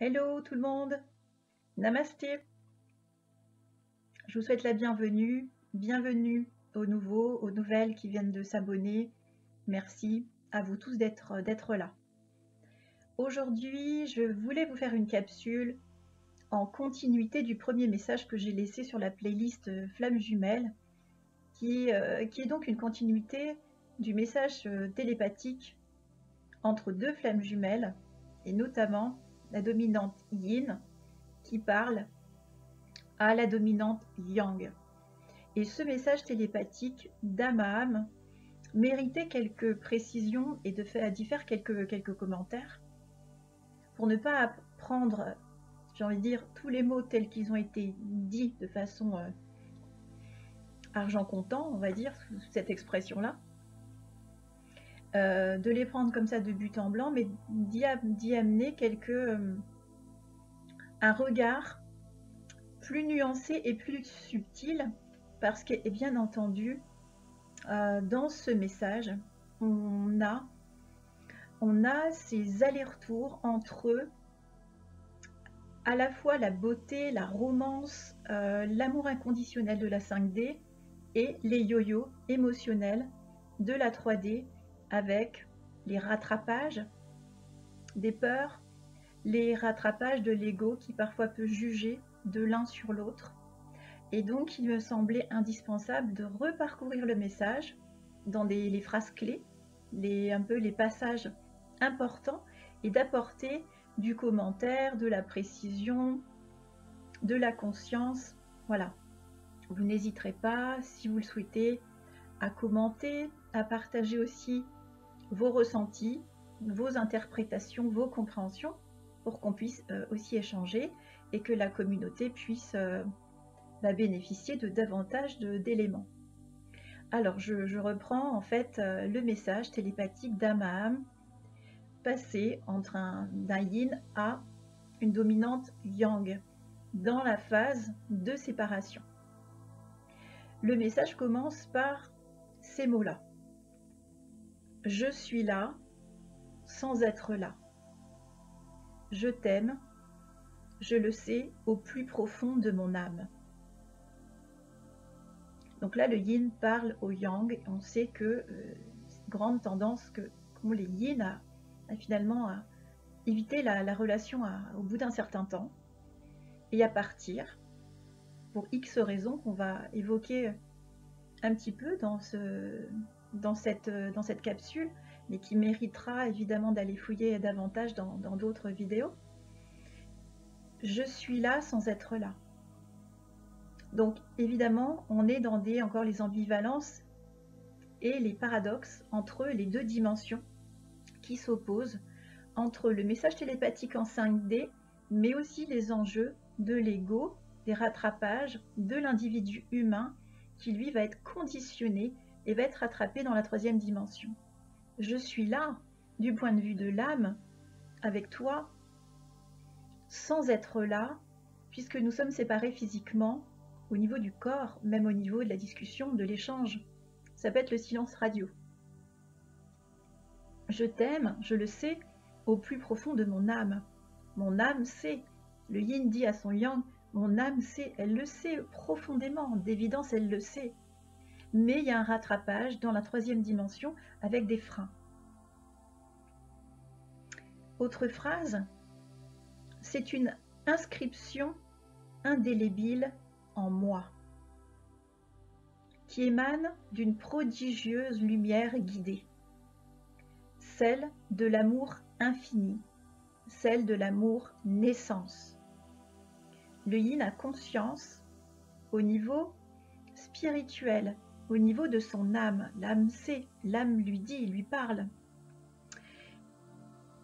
Hello tout le monde, Namasté. Je vous souhaite la bienvenue, bienvenue aux nouveaux, aux nouvelles qui viennent de s'abonner. Merci à vous tous d'être là. Aujourd'hui, je voulais vous faire une capsule en continuité du premier message que j'ai laissé sur la playlist Flammes Jumelles, qui est donc une continuité du message télépathique entre deux flammes jumelles, et notamment la dominante Yin qui parle à la dominante Yang. Et ce message télépathique d'âme à âme méritait quelques précisions et d'y faire quelques commentaires pour ne pas prendre, j'ai envie de dire, tous les mots tels qu'ils ont été dits de façon argent comptant, on va dire, sous cette expression-là, de les prendre comme ça de but en blanc, mais d'y amener un regard plus nuancé et plus subtil, parce que, bien entendu, dans ce message, on a ces allers-retours entre à la fois la beauté, la romance, l'amour inconditionnel de la 5D et les yo-yo émotionnels de la 3D, avec les rattrapages des peurs, les rattrapages de l'ego qui parfois peut juger de l'un sur l'autre. Et donc il me semblait indispensable de reparcourir le message dans les phrases clés, un peu les passages importants, et d'apporter du commentaire, de la précision, de la conscience. Voilà. Vous n'hésiterez pas, si vous le souhaitez, à commenter, à partager aussi vos ressentis, vos interprétations, vos compréhensions, pour qu'on puisse aussi échanger et que la communauté puisse bénéficier de davantage d'éléments. Alors, je reprends en fait le message télépathique d'âme à âme passé entre d'un yin à une dominante yang dans la phase de séparation. Le message commence par ces mots-là. Je suis là sans être là. Je t'aime, je le sais au plus profond de mon âme. Donc là, le yin parle au yang, et on sait que grande tendance qu'ont les yin à finalement éviter la relation au bout d'un certain temps et à partir pour X raisons qu'on va évoquer un petit peu dans cette capsule, mais qui méritera évidemment d'aller fouiller davantage dans d'autres vidéos. Je suis là sans être là. Donc évidemment, on est dans encore les ambivalences et les paradoxes entre les deux dimensions qui s'opposent, entre le message télépathique en 5D, mais aussi les enjeux de l'ego, des rattrapages de l'individu humain qui lui va être conditionné et va être rattrapé dans la 3e dimension. Je suis là, du point de vue de l'âme, avec toi, sans être là, puisque nous sommes séparés physiquement, au niveau du corps, même au niveau de la discussion, de l'échange. Ça peut être le silence radio. Je t'aime, je le sais, au plus profond de mon âme. Mon âme sait. Le yin dit à son yang, mon âme sait, elle le sait profondément, d'évidence elle le sait. Mais il y a un rattrapage dans la 3e dimension avec des freins. Autre phrase, c'est une inscription indélébile en moi, qui émane d'une prodigieuse lumière guidée, celle de l'amour infini, celle de l'amour naissance. Le yin a conscience au niveau spirituel, au niveau de son âme. L'âme sait, l'âme lui dit, lui parle.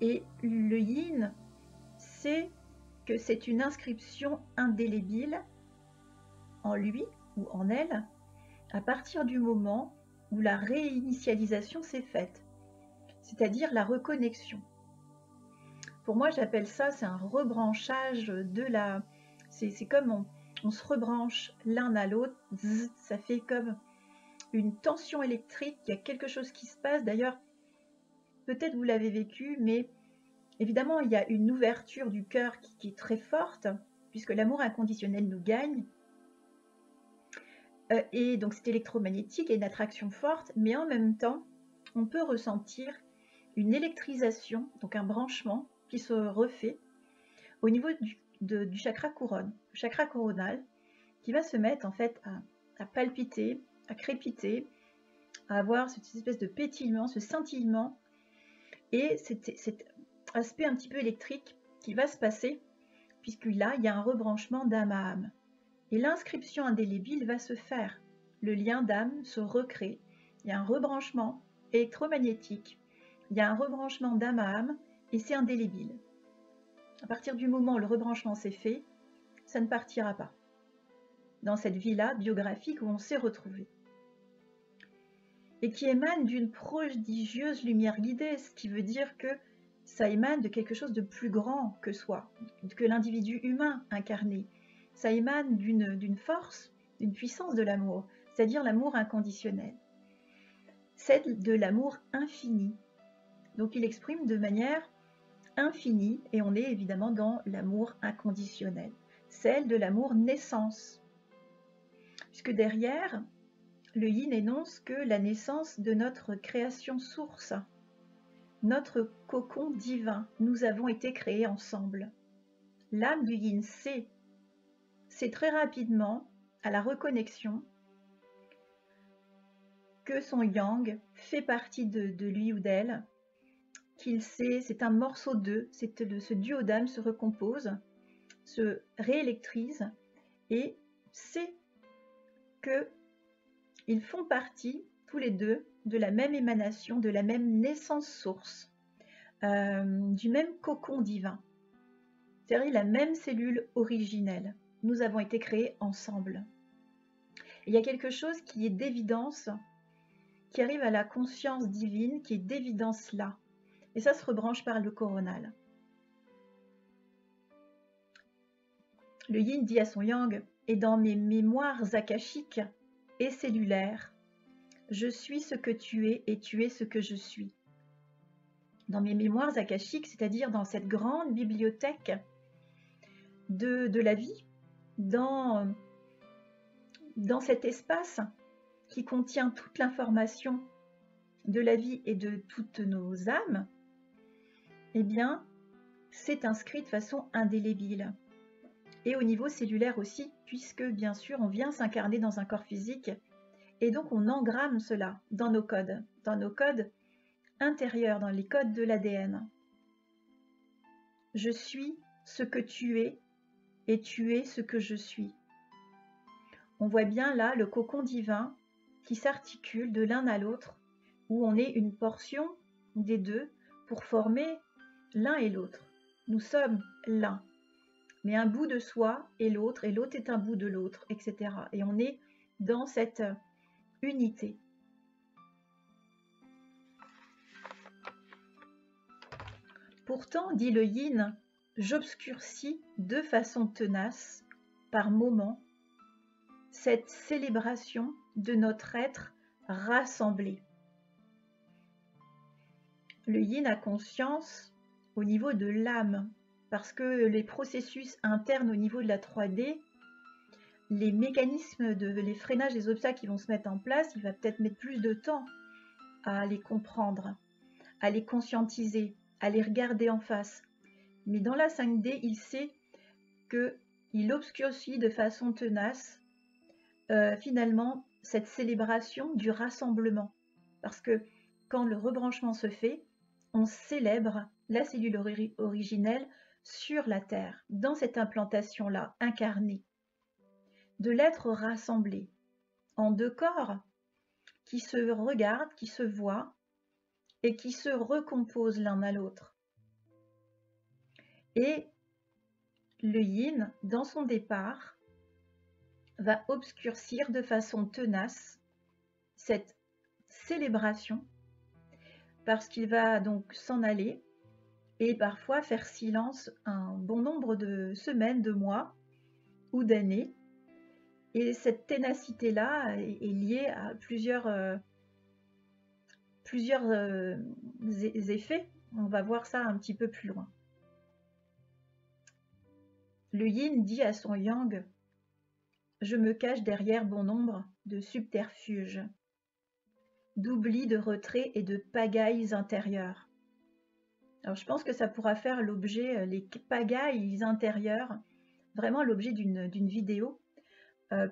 Et le yin sait que c'est une inscription indélébile en lui ou en elle à partir du moment où la réinitialisation s'est faite, c'est-à-dire la reconnexion. Pour moi, j'appelle ça, c'est un rebranchage de la... C'est comme on se rebranche l'un à l'autre, ça fait comme une tension électrique, il y a quelque chose qui se passe. D'ailleurs, peut-être vous l'avez vécu, mais Évidemment, il y a une ouverture du cœur qui est très forte, puisque l'amour inconditionnel nous gagne. Et donc c'est électromagnétique et une attraction forte, mais en même temps, on peut ressentir une électrisation, donc un branchement qui se refait au niveau du chakra couronne, le chakra coronal, qui va se mettre en fait à palpiter, à crépiter, à avoir cette espèce de pétillement, ce scintillement, et cet aspect un petit peu électrique qui va se passer, puisque là, il y a un rebranchement d'âme à âme. Et l'inscription indélébile va se faire. Le lien d'âme se recrée. Il y a un rebranchement électromagnétique. Il y a un rebranchement d'âme à âme et c'est indélébile. À partir du moment où le rebranchement s'est fait, ça ne partira pas. Dans cette vie-là biographique où on s'est retrouvé. Et qui émane d'une prodigieuse lumière guidée, ce qui veut dire que ça émane de quelque chose de plus grand que soi, que l'individu humain incarné. Ça émane d'une force, d'une puissance de l'amour, c'est-à-dire l'amour inconditionnel. C'est de l'amour infini. Donc il exprime de manière infinie, et on est évidemment dans l'amour inconditionnel, celle de l'amour naissance. Puisque derrière, le yin énonce que la naissance de notre création source, notre cocon divin, nous avons été créés ensemble. L'âme du yin c'est très rapidement, à la reconnexion, que son yang fait partie de lui ou d'elle, qu'il sait, c'est un morceau d'eux, ce duo d'âme se recompose, se réélectrise et sait qu'ils font partie, tous les deux, de la même émanation, de la même naissance source, du même cocon divin, c'est-à-dire la même cellule originelle. Nous avons été créés ensemble. Et il y a quelque chose qui est d'évidence, qui arrive à la conscience divine, qui est d'évidence là. Et ça se rebranche par le coronal. Le yin dit à son yang, et dans mes mémoires akashiques et cellulaires, je suis ce que tu es et tu es ce que je suis. Dans mes mémoires akashiques, c'est-à-dire dans cette grande bibliothèque de la vie, dans cet espace qui contient toute l'information de la vie et de toutes nos âmes, eh bien, c'est inscrit de façon indélébile. Et au niveau cellulaire aussi, puisque bien sûr, on vient s'incarner dans un corps physique, et donc on engramme cela dans nos codes intérieurs, dans les codes de l'ADN. Je suis ce que tu es, et tu es ce que je suis. On voit bien là le cocon divin qui s'articule de l'un à l'autre, où on est une portion des deux pour former l'un et l'autre. Nous sommes l'un, mais un bout de soi est l'autre, et l'autre est un bout de l'autre, etc. Et on est dans cette unité. Pourtant, dit le yin, j'obscurcis de façon tenace, par moments, cette célébration de notre être rassemblé. Le yin a conscience au niveau de l'âme, parce que les processus internes au niveau de la 3D, les mécanismes, les freinages des obstacles qui vont se mettre en place, il va peut-être mettre plus de temps à les comprendre, à les conscientiser, à les regarder en face. Mais dans la 5D, il sait qu'il obscurcit de façon tenace finalement cette célébration du rassemblement. Parce que quand le rebranchement se fait, on célèbre la cellule originelle sur la Terre, dans cette implantation-là, incarnée, de l'être rassemblé en deux corps qui se regardent, qui se voient et qui se recomposent l'un à l'autre. Et le yin, dans son départ, va obscurcir de façon tenace cette célébration parce qu'il va donc s'en aller et parfois faire silence un bon nombre de semaines, de mois ou d'années. Et cette ténacité-là est liée à plusieurs effets On va voir ça un petit peu plus loin. Le yin dit à son yang: je me cache derrière bon nombre de subterfuges, d'oubli, de retrait et de pagailles intérieures. Alors je pense que ça pourra faire l'objet, les pagailles intérieures, vraiment l'objet d'une vidéo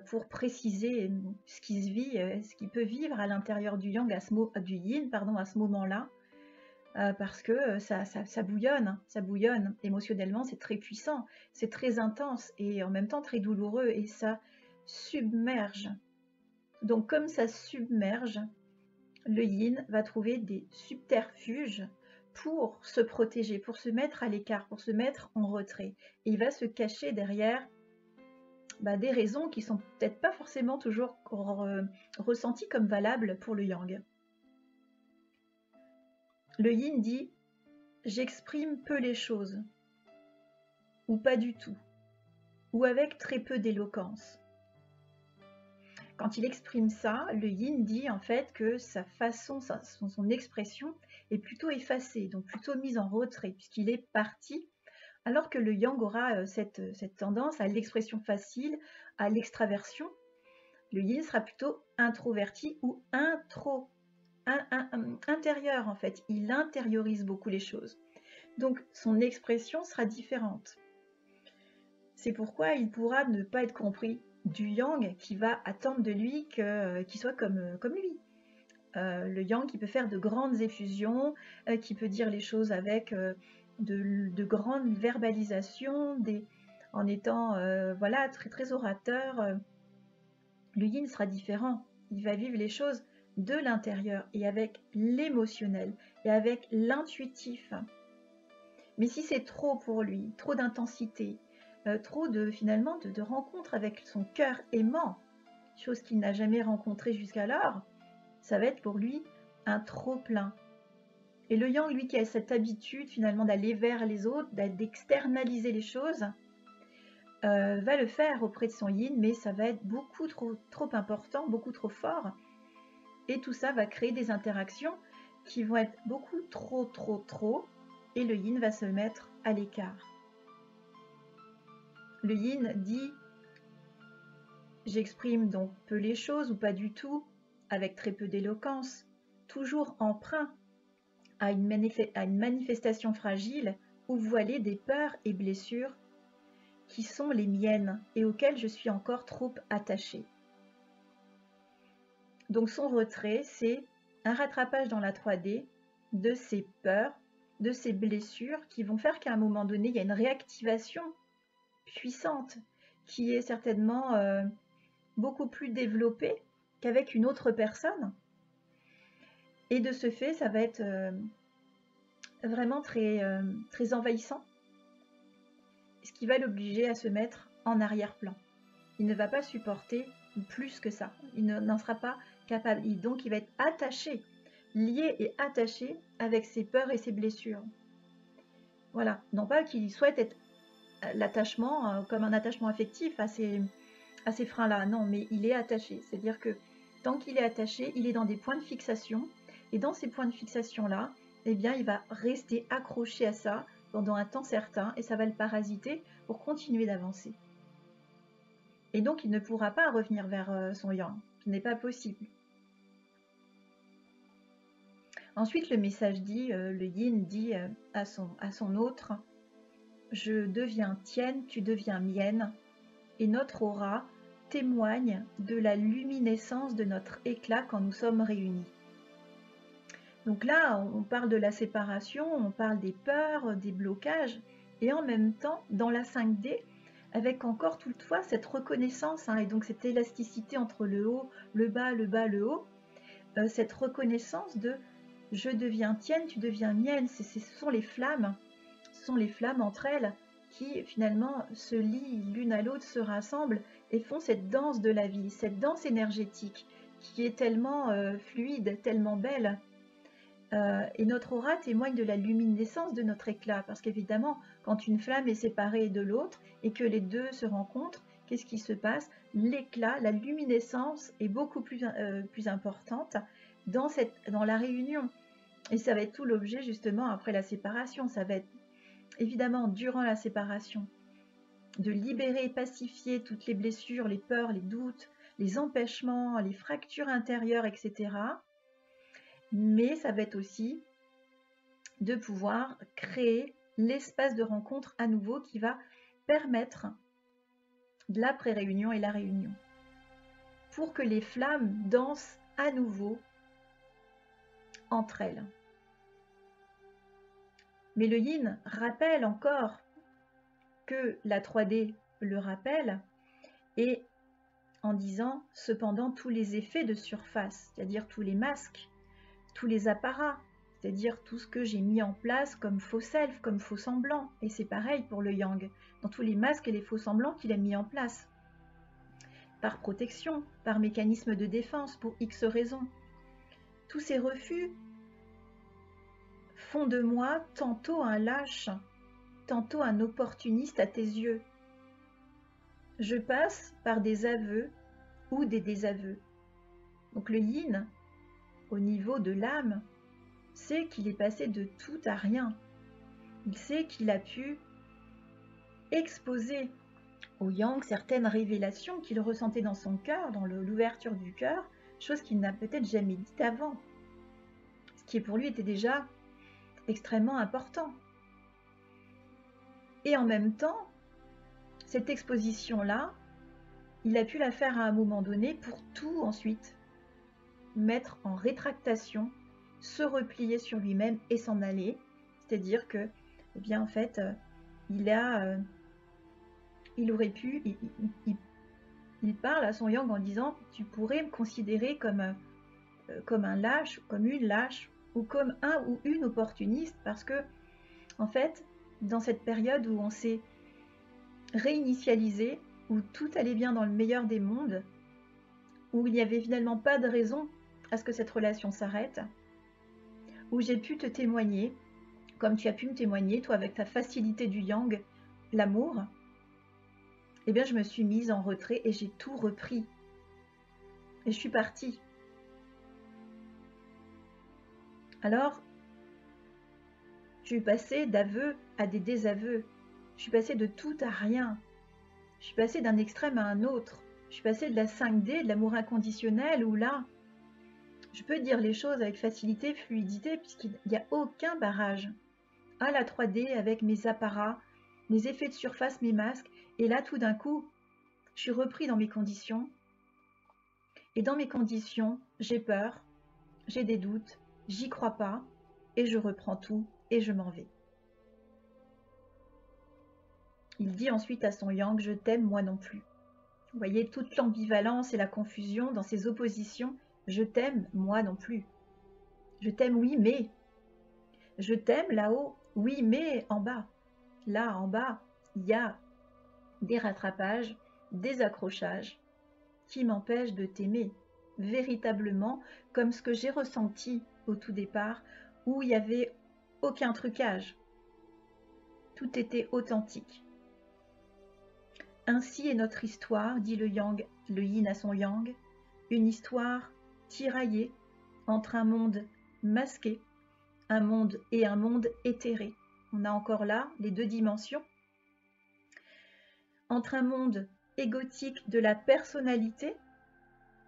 pour préciser ce qui se vit, ce qui peut vivre à l'intérieur du yang, du yin, pardon, à ce moment-là, parce que ça bouillonne, ça bouillonne. Émotionnellement, c'est très puissant, c'est très intense et en même temps très douloureux et ça submerge. Donc comme ça submerge, le yin va trouver des subterfuges pour se protéger, pour se mettre à l'écart, pour se mettre en retrait. Et il va se cacher derrière des raisons qui sont peut-être pas forcément toujours ressenties comme valables pour le yang. Le yin dit: j'exprime peu les choses, ou pas du tout, ou avec très peu d'éloquence. Quand il exprime ça, le yin dit en fait que sa façon, son expression est plutôt effacée, donc plutôt mise en retrait, puisqu'il est parti, alors que le yang aura cette tendance à l'expression facile, à l'extraversion. Le yin sera plutôt introverti ou intérieur en fait. Il intériorise beaucoup les choses. Donc son expression sera différente. C'est pourquoi il pourra ne pas être compris du yang qui va attendre de lui qu'il soit comme lui. Le yang qui peut faire de grandes effusions, qui peut dire les choses avec de grandes verbalisations, en étant voilà, très, très orateur. Le yin sera différent. Il va vivre les choses de l'intérieur et avec l'émotionnel et avec l'intuitif. Mais si c'est trop pour lui, trop d'intensité, trop finalement de rencontres avec son cœur aimant, chose qu'il n'a jamais rencontrée jusqu'alors, ça va être pour lui un trop plein. Et le yang, lui, qui a cette habitude finalement d'aller vers les autres, d'externaliser les choses, va le faire auprès de son yin, mais ça va être beaucoup trop important, beaucoup trop fort. Et tout ça va créer des interactions qui vont être beaucoup trop, et le yin va se mettre à l'écart. Le yin dit: j'exprime donc peu les choses ou pas du tout, avec très peu d'éloquence, toujours emprunt à une manifestation fragile ou voilée des peurs et blessures qui sont les miennes et auxquelles je suis encore trop attachée. Donc son retrait, c'est un rattrapage dans la 3D de ces peurs, de ces blessures qui vont faire qu'à un moment donné, il y a une réactivation puissante qui est certainement beaucoup plus développée qu'avec une autre personne. Et de ce fait, ça va être vraiment très, très envahissant, ce qui va l'obliger à se mettre en arrière-plan. Il ne va pas supporter plus que ça. Il n'en sera pas capable. Donc il va être attaché, lié et attaché avec ses peurs et ses blessures. Voilà. Non pas qu'il souhaite être l'attachement comme un attachement affectif à ces freins-là. Non, mais il est attaché. C'est-à-dire que tant qu'il est attaché, il est dans des points de fixation. Et dans ces points de fixation-là, eh bien, il va rester accroché à ça pendant un temps certain et ça va le parasiter pour continuer d'avancer. Et donc, il ne pourra pas revenir vers son yang. Ce n'est pas possible. Ensuite, le message dit, le yin dit à son autre: je deviens tienne, tu deviens mienne, et notre aura témoigne de la luminescence de notre éclat quand nous sommes réunis. Donc là, on parle de la séparation, on parle des peurs, des blocages, et en même temps, dans la 5D, avec encore toutefois cette reconnaissance, et donc cette élasticité entre le haut, le bas, le haut, cette reconnaissance de « je deviens tienne, tu deviens mienne », ce sont les flammes entre elles qui finalement se lient l'une à l'autre, se rassemblent et font cette danse de la vie, cette danse énergétique qui est tellement fluide, tellement belle. Et notre aura témoigne de la luminescence de notre éclat, parce qu'évidemment, quand une flamme est séparée de l'autre et que les deux se rencontrent, qu'est-ce qui se passe? L'éclat, la luminescence est beaucoup plus importante dans la réunion. Et ça va être tout l'objet justement après la séparation. Ça va être évidemment durant la séparation de libérer et pacifier toutes les blessures, les peurs, les doutes, les empêchements, les fractures intérieures, etc. Mais ça va être aussi de pouvoir créer l'espace de rencontre à nouveau qui va permettre l'après-réunion et la réunion, pour que les flammes dansent à nouveau entre elles. Mais le yin rappelle encore que la 3D le rappelle, et en disant cependant tous les effets de surface, c'est-à-dire tous les masques, tous les apparats, c'est-à-dire tout ce que j'ai mis en place comme faux self, comme faux semblant. Et c'est pareil pour le yang, dans tous les masques et les faux semblants qu'il a mis en place. Par protection, par mécanisme de défense, pour X raisons. Tous ces refus font de moi tantôt un lâche, tantôt un opportuniste à tes yeux. Je passe par des aveux ou des désaveux. Donc le yin, au niveau de l'âme, sait qu'il est passé de tout à rien. Il sait qu'il a pu exposer au yang certaines révélations qu'il ressentait dans son cœur, dans l'ouverture du cœur, chose qu'il n'a peut-être jamais dite avant, ce qui pour lui était déjà extrêmement important. Et en même temps, cette exposition-là, il a pu la faire à un moment donné pour tout ensuite mettre en rétractation, se replier sur lui-même et s'en aller. C'est-à-dire que, eh bien, en fait, il aurait pu, il parle à son yang en disant « tu pourrais me considérer comme un lâche, comme une lâche, ou comme un ou une opportuniste, parce que, en fait, dans cette période où on s'est réinitialisé, où tout allait bien dans le meilleur des mondes, où il n'y avait finalement pas de raison à ce que cette relation s'arrête, où j'ai pu te témoigner, comme tu as pu me témoigner, toi avec ta facilité du yang, l'amour, eh bien je me suis mise en retrait et j'ai tout repris. Et je suis partie. Alors, je suis passée d'aveux à des désaveux. Je suis passée de tout à rien. Je suis passée d'un extrême à un autre. Je suis passée de la 5D, de l'amour inconditionnel, où là, je peux dire les choses avec facilité, fluidité, puisqu'il n'y a aucun barrage, à la 3D avec mes apparats, mes effets de surface, mes masques. Et là, tout d'un coup, je suis repris dans mes conditions. Et dans mes conditions, j'ai peur, j'ai des doutes, j'y crois pas, et je reprends tout et je m'en vais. Il dit ensuite à son yang, je t'aime moi non plus. Vous voyez toute l'ambivalence et la confusion dans ces oppositions. Je t'aime moi non plus. Je t'aime oui mais. Je t'aime là-haut, oui mais en bas. Là en bas, il y a des rattrapages, des accrochages qui m'empêchent de t'aimer véritablement comme ce que j'ai ressenti au tout départ, où il n'y avait aucun trucage. Tout était authentique. Ainsi est notre histoire, dit le yang, le yin à son yang, une histoire tiraillée entre un monde masqué, un monde éthéré. On a encore là les deux dimensions. Entre un monde égotique de la personnalité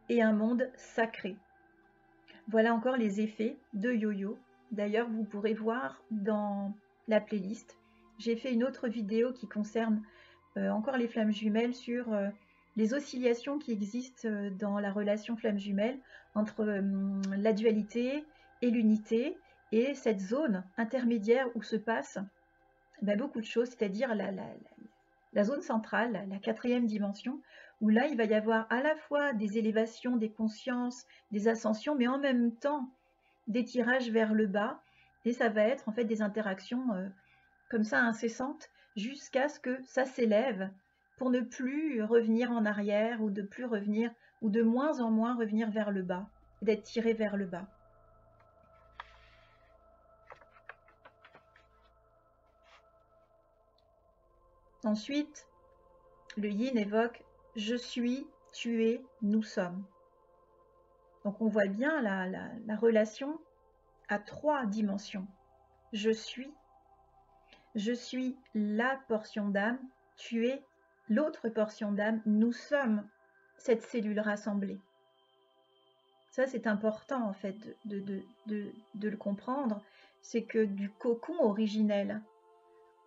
et un monde sacré. Voilà encore les effets de yo-yo. D'ailleurs, vous pourrez voir dans la playlist, j'ai fait une autre vidéo qui concerne encore les flammes jumelles sur les oscillations qui existent dans la relation flamme jumelle entre la dualité et l'unité et cette zone intermédiaire où se passe beaucoup de choses, c'est-à-dire la zone centrale, la 4e dimension, où là il va y avoir à la fois des élévations, des consciences, des ascensions, mais en même temps des tirages vers le bas, et ça va être en fait des interactions comme ça incessantes, jusqu'à ce que ça s'élève pour ne plus revenir en arrière ou de plus revenir ou de moins en moins revenir vers le bas, d'être tiré vers le bas. Ensuite, le yin évoque je suis, tu es, nous sommes. Donc on voit bien la relation à 3 dimensions. Je suis la portion d'âme, tu es l'autre portion d'âme, nous sommes cette cellule rassemblée. Ça, c'est important en fait de le comprendre, c'est que du cocon originel,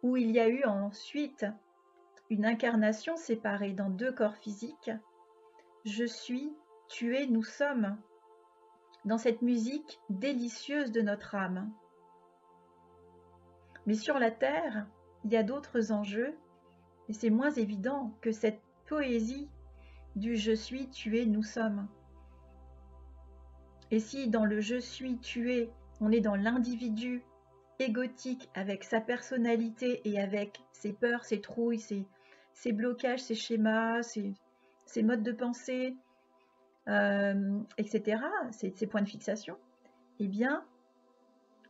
où il y a eu ensuite une incarnation séparée dans 2 corps physiques, je suis, tu es, nous sommes, dans cette musique délicieuse de notre âme. Mais sur la Terre, il y a d'autres enjeux, et c'est moins évident que cette poésie du je suis, tu es, nous sommes. Et si dans le je suis, tu es, on est dans l'individu égotique avec sa personnalité et avec ses peurs, ses trouilles, ses blocages, ses schémas, ses modes de pensée, etc., ses points de fixation, eh bien,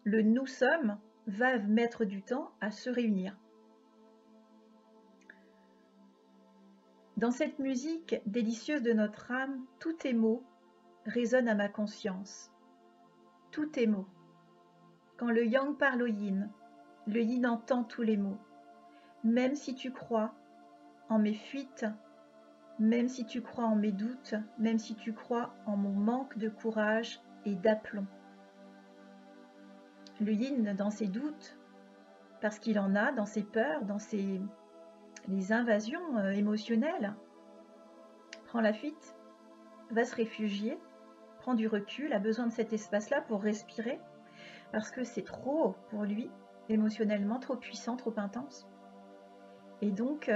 le nous sommes va mettre du temps à se réunir. Dans cette musique délicieuse de notre âme, tout est mot résonne à ma conscience. Tout est mot. Quand le yang parle au yin, le yin entend tous les mots. Même si tu crois en mes fuites, même si tu crois en mes doutes, même si tu crois en mon manque de courage et d'aplomb. Le yin dans ses doutes, parce qu'il en a, dans ses peurs, dans les invasions émotionnelles, prend la fuite, va se réfugier, prend du recul, a besoin de cet espace-là pour respirer, parce que c'est trop pour lui, émotionnellement, trop puissant, trop intense. Et donc,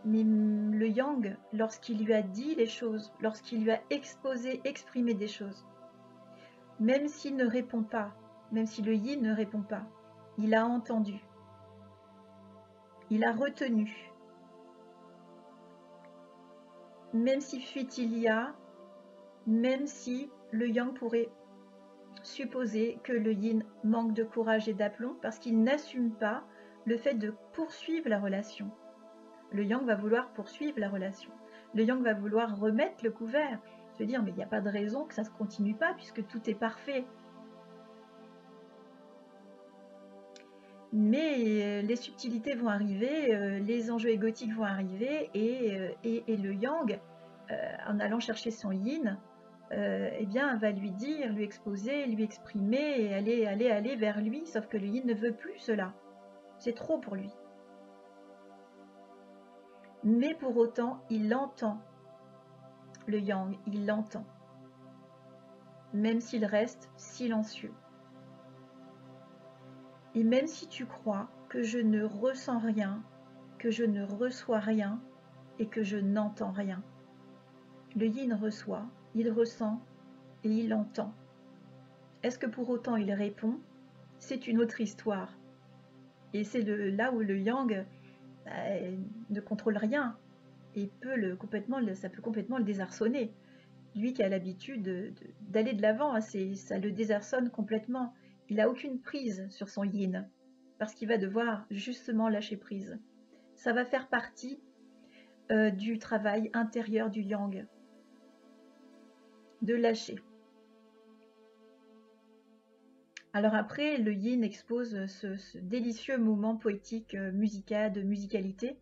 mais le yang, lorsqu'il lui a dit les choses, lorsqu'il lui a exposé, exprimé des choses, même s'il ne répond pas, même si le yin ne répond pas, il a entendu, il a retenu. Même si fuite il y a, même si le yang pourrait supposer que le yin manque de courage et d'aplomb parce qu'il n'assume pas le fait de poursuivre la relation. Le yang va vouloir poursuivre la relation. Le yang va vouloir remettre le couvert, se dire mais il n'y a pas de raison que ça ne se continue pas puisque tout est parfait. Mais les subtilités vont arriver, les enjeux égotiques vont arriver et le yang, en allant chercher son yin, eh bien, va lui dire, lui exposer, lui exprimer et aller vers lui, sauf que le yin ne veut plus cela. C'est trop pour lui. Mais pour autant, il entend le yang, il l'entend, même s'il reste silencieux. Et même si tu crois que je ne ressens rien, que je ne reçois rien et que je n'entends rien, le yin reçoit, il ressent et il entend. Est-ce que pour autant il répond? C'est une autre histoire. Et c'est là où le yang ne contrôle rien et ça peut complètement le désarçonner. Lui qui a l'habitude d'aller de l'avant, ça le désarçonne complètement. Il n'a aucune prise sur son yin parce qu'il va devoir justement lâcher prise. Ça va faire partie du travail intérieur du yang, de lâcher. Alors après, le yin expose ce délicieux moment poétique musical, de musicalité.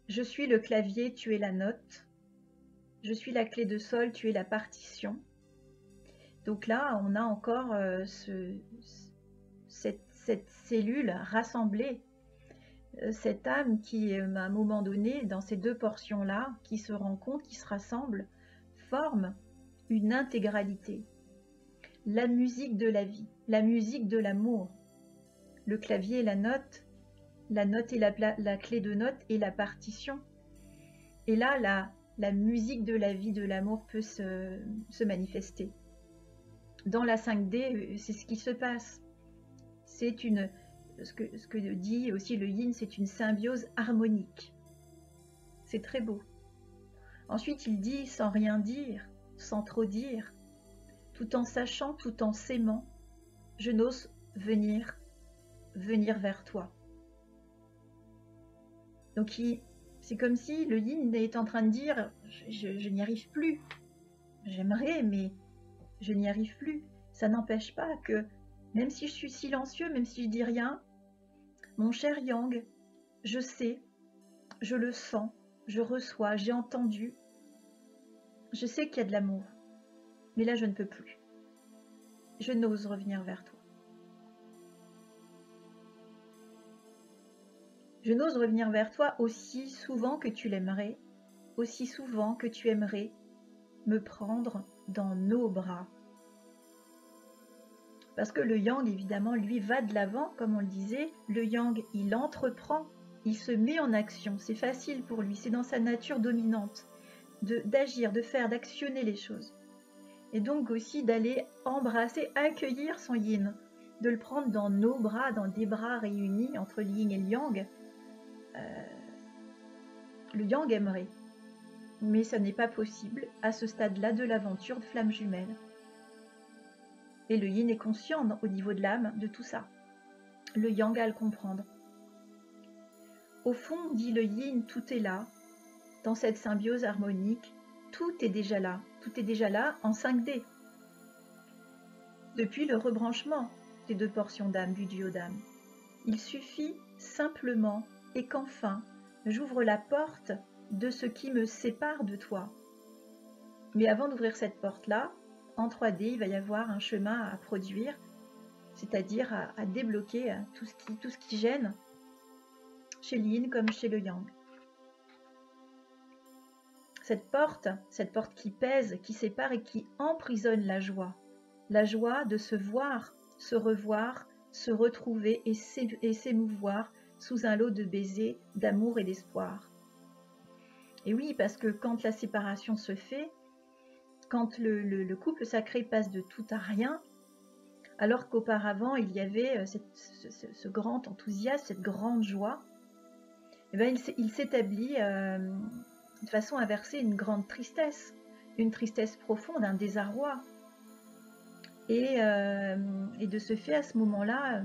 Je suis le clavier, tu es la note. Je suis la clé de sol, tu es la partition. Donc là, on a encore cette cellule rassemblée, cette âme qui, à un moment donné, dans ces deux portions-là, qui se rencontrent, qui se rassemblent, forme une intégralité. La musique de la vie, la musique de l'amour. Le clavier est la note est la clé de note et la partition. Et là, la musique de la vie, de l'amour peut se manifester. Dans la 5D, c'est ce qui se passe. C'est ce que dit aussi le yin, c'est une symbiose harmonique. C'est très beau. Ensuite, il dit sans rien dire, sans trop dire, tout en sachant, tout en s'aimant, je n'ose venir vers toi. Donc c'est comme si le yin est en train de dire je n'y arrive plus, j'aimerais, mais je n'y arrive plus. Ça n'empêche pas que, même si je suis silencieux, même si je dis rien, mon cher Yang, je sais, je le sens, je reçois, j'ai entendu, je sais qu'il y a de l'amour, mais là je ne peux plus. Je n'ose revenir vers toi. Je n'ose revenir vers toi aussi souvent que tu l'aimerais, aussi souvent que tu aimerais me prendre dans nos bras. Parce que le yang, évidemment, lui va de l'avant, comme on le disait. Le yang, il entreprend, il se met en action. C'est facile pour lui, c'est dans sa nature dominante d'agir, de faire, d'actionner les choses. Et donc aussi d'aller embrasser, accueillir son yin, de le prendre dans nos bras, dans des bras réunis entre le yin et le yang. Le yang aimerait, mais ça n'est pas possible à ce stade-là de l'aventure de flamme jumelle. Et le yin est conscient au niveau de l'âme de tout ça. Le yang a à le comprendre. Au fond, dit le yin, tout est là, dans cette symbiose harmonique, tout est déjà là en 5D. Depuis le rebranchement des deux portions d'âme, du duo d'âme. Il suffit simplement et qu'enfin, j'ouvre la porte de ce qui me sépare de toi. Mais avant d'ouvrir cette porte-là, en 3D, il va y avoir un chemin à produire, c'est-à-dire à débloquer tout ce qui gêne chez le yin comme chez le yang. Cette porte qui pèse, qui sépare et qui emprisonne la joie de se voir, se revoir, se retrouver et s'émouvoir sous un lot de baisers, d'amour et d'espoir. Et oui, parce que quand la séparation se fait, quand le couple sacré passe de tout à rien, alors qu'auparavant il y avait ce grand enthousiasme, cette grande joie, eh bien, il s'établit de façon à verser une grande tristesse, une tristesse profonde, un désarroi. Et de ce fait, à ce moment-là,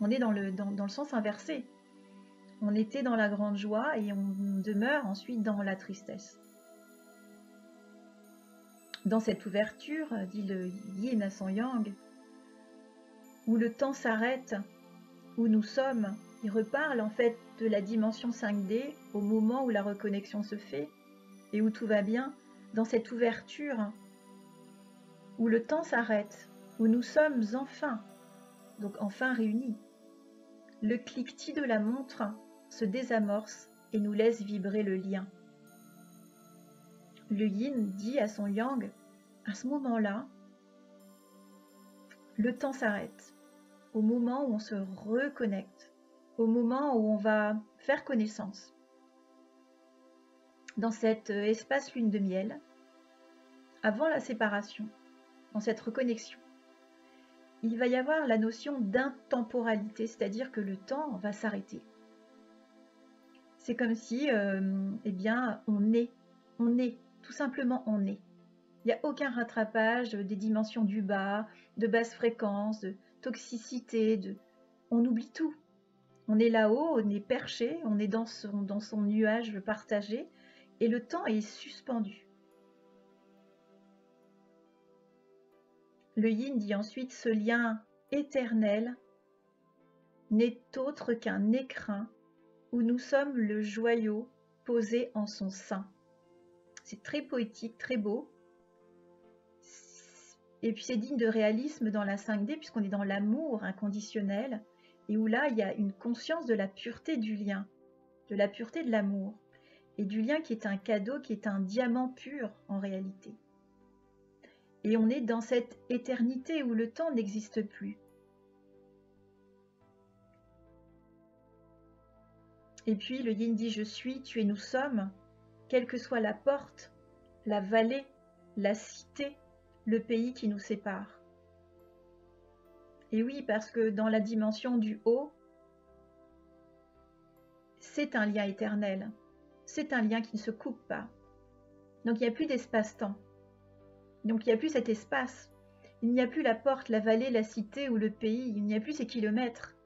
on est dans le sens inversé. On était dans la grande joie et on demeure ensuite dans la tristesse. Dans cette ouverture, dit le yin à son yang, où le temps s'arrête, où nous sommes, il reparle en fait de la dimension 5D au moment où la reconnexion se fait et où tout va bien, dans cette ouverture où le temps s'arrête, où nous sommes enfin, donc enfin réunis. Le cliquetis de la montre se désamorce et nous laisse vibrer le lien. Le yin dit à son yang, à ce moment-là, le temps s'arrête, au moment où on se reconnecte, au moment où on va faire connaissance. Dans cet espace lune de miel, avant la séparation, dans cette reconnexion, il va y avoir la notion d'intemporalité, c'est-à-dire que le temps va s'arrêter. C'est comme si, eh bien, on est, tout simplement on est. Il n'y a aucun rattrapage des dimensions du bas, de basse fréquence, de toxicité, on oublie tout. On est là-haut, on est perché, on est dans son nuage partagé, et le temps est suspendu. Le yin dit ensuite, ce lien éternel n'est autre qu'un écrin où nous sommes le joyau posé en son sein. C'est très poétique, très beau. Et puis c'est digne de réalisme dans la 5D puisqu'on est dans l'amour inconditionnel et où là il y a une conscience de la pureté du lien, de la pureté de l'amour et du lien qui est un cadeau, qui est un diamant pur en réalité. Et on est dans cette éternité où le temps n'existe plus. Et puis le yin dit je suis, tu es, nous sommes, quelle que soit la porte, la vallée, la cité, le pays qui nous sépare. Et oui, parce que dans la dimension du haut, c'est un lien éternel, c'est un lien qui ne se coupe pas. Donc il n'y a plus d'espace-temps, donc il n'y a plus cet espace, il n'y a plus la porte, la vallée, la cité ou le pays, il n'y a plus ces kilomètres.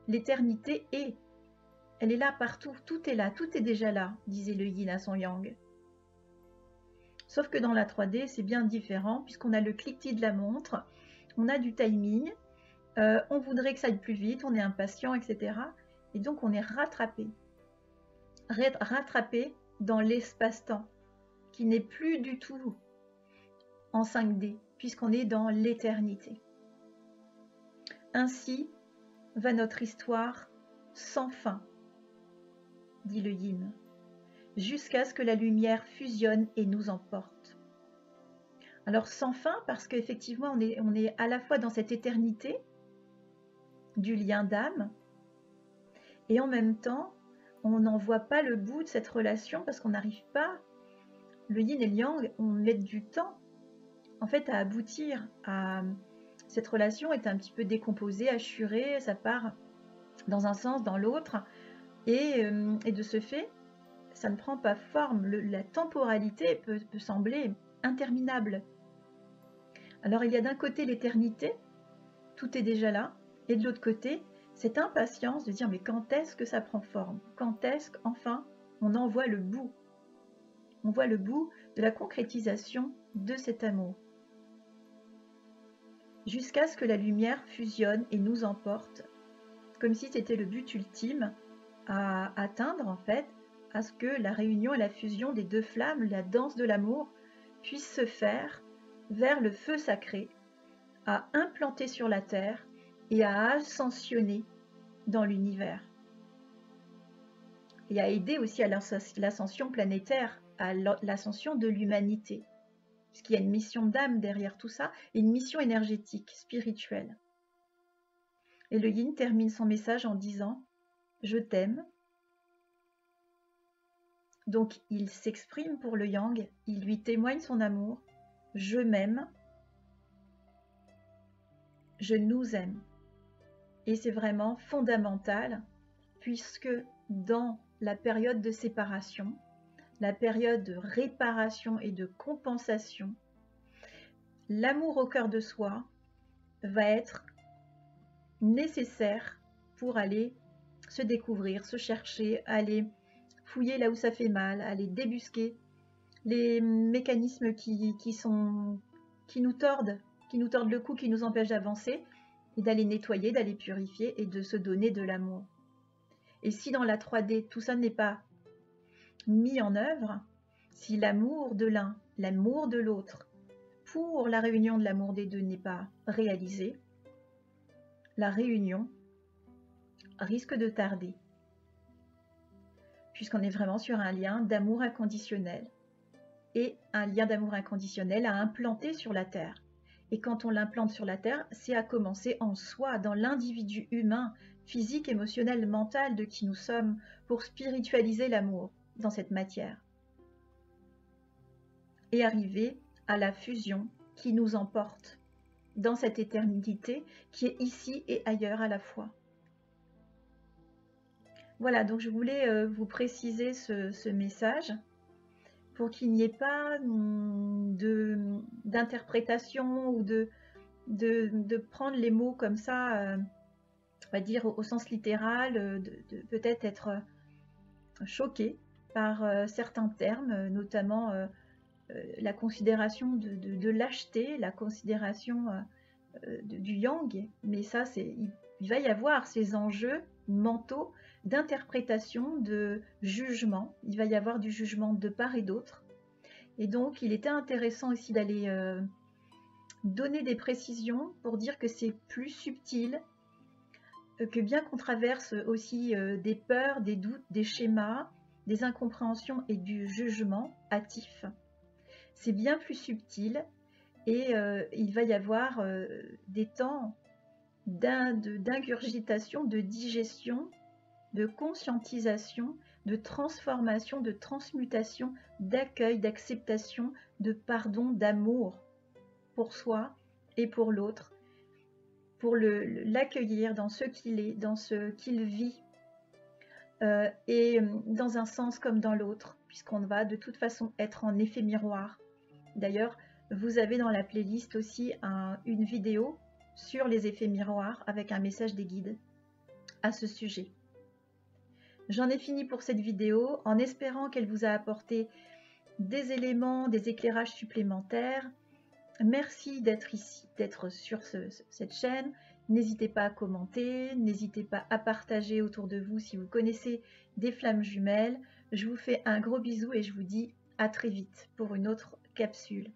L'éternité est, elle est là partout, tout est déjà là, disait le yin à son yang. Sauf que dans la 3D, c'est bien différent puisqu'on a le cliquetis de la montre, on a du timing, on voudrait que ça aille plus vite, on est impatient, etc. Et donc on est rattrapé dans l'espace-temps, qui n'est plus du tout en 5D, puisqu'on est dans l'éternité. Ainsi va notre histoire sans fin, dit le yin, jusqu'à ce que la lumière fusionne et nous emporte. Alors sans fin, parce qu'effectivement on est à la fois dans cette éternité du lien d'âme, et en même temps, on n'en voit pas le bout de cette relation parce qu'on n'arrive pas. Le yin et le yang, on met du temps, en fait, à aboutir. Cette relation est un petit peu décomposée, hachurée, ça part dans un sens, dans l'autre, et de ce fait, ça ne prend pas forme. La temporalité peut sembler interminable. Alors, il y a d'un côté l'éternité, tout est déjà là, et de l'autre côté, cette impatience de dire mais quand est-ce que ça prend forme? Quand est-ce qu'enfin on en voit le bout? On voit le bout de la concrétisation de cet amour. Jusqu'à ce que la lumière fusionne et nous emporte, comme si c'était le but ultime à atteindre en fait, à ce que la réunion et la fusion des deux flammes, la danse de l'amour, puisse se faire vers le feu sacré, à implanter sur la terre et à ascensionner dans l'univers. Et à aider aussi à l'ascension planétaire, à l'ascension de l'humanité. Puisqu'il y a une mission d'âme derrière tout ça, et une mission énergétique, spirituelle. Et le yin termine son message en disant « Je t'aime ». Donc il s'exprime pour le yang, il lui témoigne son amour « Je m'aime », « Je nous aime ». Et c'est vraiment fondamental, puisque dans la période de séparation, la période de réparation et de compensation, l'amour au cœur de soi va être nécessaire pour aller se découvrir, se chercher, aller fouiller là où ça fait mal, aller débusquer les mécanismes qui nous tordent le cou, qui nous empêchent d'avancer, et d'aller nettoyer, d'aller purifier et de se donner de l'amour. Et si dans la 3D, tout ça n'est pas mis en œuvre, si l'amour de l'un, l'amour de l'autre, pour la réunion de l'amour des deux n'est pas réalisé, la réunion risque de tarder, puisqu'on est vraiment sur un lien d'amour inconditionnel, et un lien d'amour inconditionnel à implanter sur la Terre. Et quand on l'implante sur la Terre, c'est à commencer en soi, dans l'individu humain, physique, émotionnel, mental de qui nous sommes, pour spiritualiser l'amour dans cette matière. Et arriver à la fusion qui nous emporte dans cette éternité qui est ici et ailleurs à la fois. Voilà, donc je voulais vous préciser ce message pour qu'il n'y ait pas d'interprétation ou de prendre les mots comme ça, on va dire au sens littéral, de peut-être être choqué par certains termes, notamment la considération de lâcheté, la considération du yang, mais ça, il va y avoir ces enjeux mentaux d'interprétation, de jugement. Il va y avoir du jugement de part et d'autre. Et donc, il était intéressant aussi d'aller donner des précisions pour dire que c'est plus subtil, que bien qu'on traverse aussi des peurs, des doutes, des schémas, des incompréhensions et du jugement hâtif, c'est bien plus subtil et il va y avoir des temps d'ingurgitation, de digestion, de conscientisation, de transformation, de transmutation, d'accueil, d'acceptation, de pardon, d'amour pour soi et pour l'autre, pour l'accueillir dans ce qu'il est, dans ce qu'il vit, et dans un sens comme dans l'autre, puisqu'on va de toute façon être en effet miroir. D'ailleurs, vous avez dans la playlist aussi une vidéo sur les effets miroirs avec un message des guides à ce sujet. J'en ai fini pour cette vidéo en espérant qu'elle vous a apporté des éléments, des éclairages supplémentaires. Merci d'être ici, d'être sur cette chaîne. N'hésitez pas à commenter, n'hésitez pas à partager autour de vous si vous connaissez des flammes jumelles. Je vous fais un gros bisou et je vous dis à très vite pour une autre capsule.